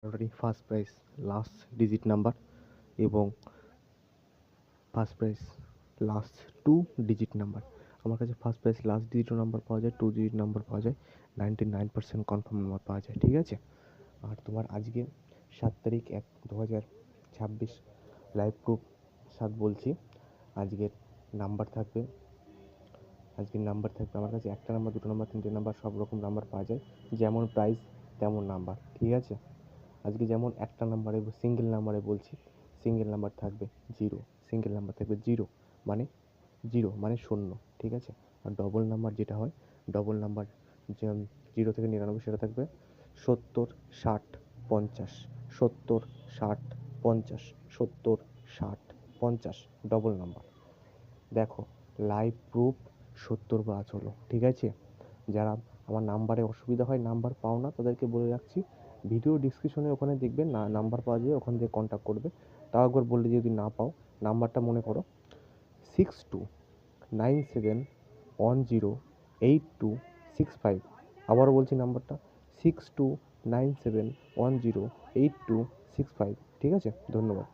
Lottery first prize last digit number এবং first prize last 2 digit number. আমার কাছে first prize last ডিজিটও number পাওয়া যায়, 2 ডিজিট নাম্বার পাওয়া যায়, 99% কনফার্ম নাম্বার পাওয়া যায়। ঠিক আছে। আর তোমার আজকে 7/1/2026 লাইভ প্রুফ 7 বলছি। আজকের নাম্বার থাকবে আমার কাছে একটা নাম্বার, দুটো নাম্বার, তিনটে নাম্বার, সব রকম নাম্বার পাওয়া যায়। যেমন প্রাইস তেমন নাম্বার। ঠিক আছে। আজকে যেমন একটা নাম্বারে সিঙ্গেল নাম্বারে বলছি, সিঙ্গেল নাম্বার থাকবে 0, সিঙ্গেল নাম্বার থাকবে 0 মানে 0 ঠিক আছে। আর ডবল নাম্বার যেটা হয়, ডবল নাম্বার 0 থেকে 99 সেটা থাকবে 70, 60, 50, 70, 60, 50, 70, 60, 50 ডবল নাম্বার। দেখো লাইভ প্রুফ 70 হলো। ঠিক আছে। যারা আমার নাম্বারে অসুবিধা হয়, নাম্বার পাও না, তাদেরকে বলে রাখছি, ভিডিও ডিসক্রিপশনে ওখানে দেখবে না নাম্বার পাওয়া যায়, ওখান থেকে কন্ট্যাক্ট করবে। তাও একবার বললে যদি না পাও, নাম্বারটা মনে করো 6297108265। আবারও বলছি নাম্বারটা 6297108265। ঠিক আছে। ধন্যবাদ।